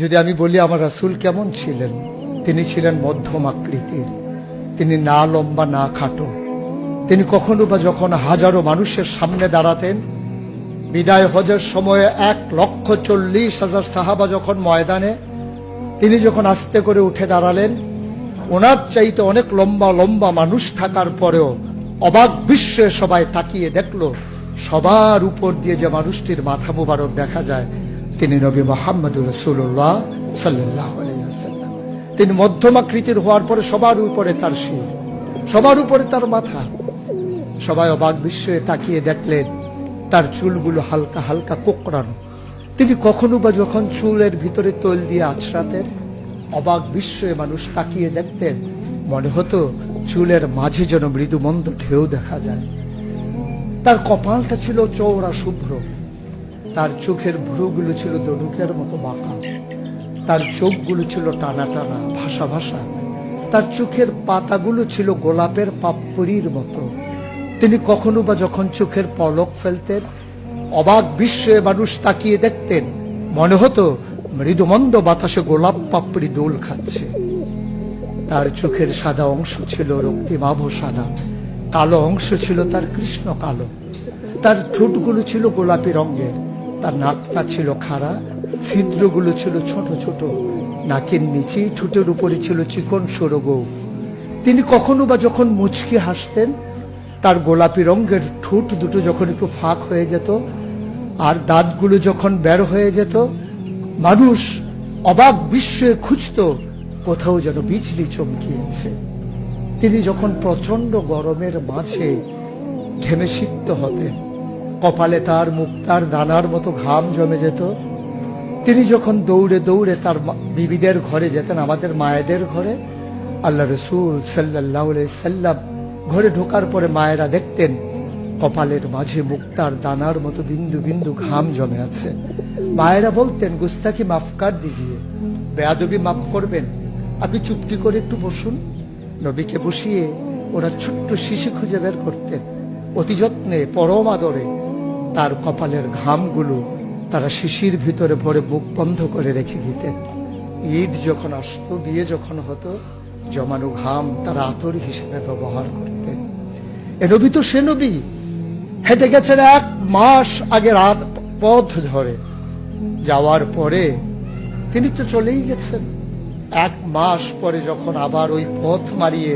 যদি আমি বলি আমার রাসূল কেমন ছিলেন, তিনি ছিলেন মধ্যম আকৃতির, তিনি না লম্বা না খাটো। তিনি কখনো বা যখন হাজারো মানুষের সামনে দাঁড়াতেন, বিদায় হজের সময়ে 1,40,000 সাহাবা যখন ময়দানে, তিনি যখন আস্তে করে উঠে দাঁড়ালেন, ওনার চাইতে অনেক লম্বা লম্বা মানুষ থাকার পরেও অবাক বিশ্বে সবাই তাকিয়ে দেখলো সবার উপর দিয়ে যে মানুষটির মাথা মুবারক দেখা যায়, তিনি নবী মুহাম্মদুর রাসূলুল্লাহ সাল্লাল্লাহু আলাইহি ওয়াসাল্লাম। তিনি মধ্যম আকৃতির হওয়ার পরে সবার উপরে তার শির, সবার উপরে তার মাথা। সবাই অবাক বিস্ময়ে তাকিয়ে দেখলেন তার চুলগুলো হালকা হালকা কোঁকড়ানো। তিনি কখনো বা যখন চুলের ভিতরে তৈল দিয়ে আছড়াতেন, অবাক বিস্ময়ে মানুষ তাকিয়ে দেখতেন, মনে হতো চুলের মাঝে যেন মৃদুমন্দ ঢেউ দেখা যায়। তার কপালটা ছিল চওড়া শুভ্র, তার চোখের ভ্রুগুলো ছিল ধনুকের মতো বাঁকা, তার চোখগুলো ছিল টানা টানা ভাসা ভাসা, তার চোখের পাতাগুলো ছিল গোলাপের পাপড়ির মতো। তিনি কখনো বা যখন চোখের পলক ফেলতেন, অবাক বিস্ময়ে মানুষ তাকিয়ে দেখতেন, মনে হতো মৃদুমন্দ বাতাসে গোলাপ পাপড়ি দোল খাচ্ছে। তার চোখের সাদা অংশ ছিল রক্তিমাভ সাদা, কালো অংশ ছিল তার কৃষ্ণ কালো। তার ঠোঁটগুলো ছিল গোলাপি রঙের, তার নাকটা ছিল খাড়া, ছিদ্রগুলো ছিল ছোট ছোট, নাকের নিচে ঠোঁটের উপরে ছিল চিকন সরু গোঁফ। তিনি কখনো বা যখন মুচকি হাসতেন, তার গোলাপি রঙের ঠোঁট দুটো যখন একটু ফাঁক হয়ে যেত আর দাঁতগুলো যখন বের হয়ে যেত, মানুষ অবাক বিস্ময়ে খুঁজত কোথাও যেন বিজলি চমকিয়েছে। তিনি যখন প্রচন্ড গরমের মাঝে ঘেমে সিক্ত হতেন, কপালে তার মুক্তার দানার মতো ঘাম জমে যেত। তিনি যখন দৌড়ে দৌড়ে তার বিবিদের ঘরে যেতেন, আমাদের মায়েদের ঘরে, আল্লাহ রাসূল সাল্লাল্লাহু আলাইহি সাল্লাম ঘরে ঢোকার পরে মায়েরা দেখতেন কপালের মাঝে মুক্তার দানার মতো বিন্দু বিন্দু ঘাম জমে আছে। মায়েরা বলতেন, গুস্তাখি মাফ কর দিজিয়ে, বেয়াদবি মাফ করবেন, আপনি চুপটি করে একটু বসুন। নবীকে বসিয়ে ওরা ছোট্ট শিশি খুঁজে বের করতেন, অতি যত্নে পরম আদরে তার কপালের ঘামগুলো তারা শিশির ভিতরে ভরে মুখ বন্ধ করে রেখে দিতেন। ঈদ যখন আসতো, বিয়ে যখন হতো, জমানো ঘাম তারা আতর হিসেবে ব্যবহার করতেন। এ নবী তো সে নবী, হেঁটে গেছেন 1 মাস আগে রাত পথ ধরে, যাওয়ার পরে তিনি তো চলেই গেছেন। 1 মাস পরে যখন আবার ওই পথ মারিয়ে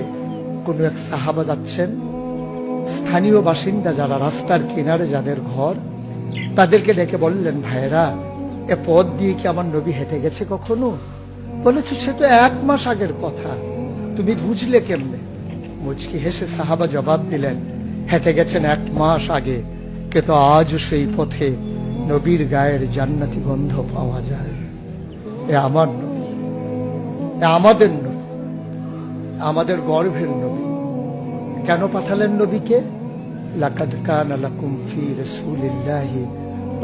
কোনো এক সাহাবা যাচ্ছেন, স্থানীয় বাসিন্দা যারা রাস্তার কিনারে যাদের ঘর, তাদেরকে ডেকে বললেন, ভাইরা এ পথ দিয়ে কি আমার নবী হেঁটে গেছে কখনো? বলেছ সে তো 1 মাস আগের কথা, তুমি বুঝলে কেমনে? মুচকি হেসে সাহাবা জবাব দিলেন, হেঁটে গেছেন 1 মাস আগে, কিন্তু আজও সেই পথে নবীর গায়ের জান্নাতি গন্ধ পাওয়া যায়। এ আমার নবী, এ আমাদের নবী, আমাদের গর্ভের নবী। কেন পাঠালেন নবীকে? লাকাদ কানা লাকুম ফি রাসূলিল্লাহি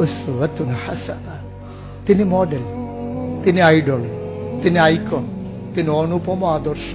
উসওয়াতুন হাসানাহ। তিনি মডেল, তিনি আইডল, তিনি আইকন, তিনি অনুপম আদর্শ।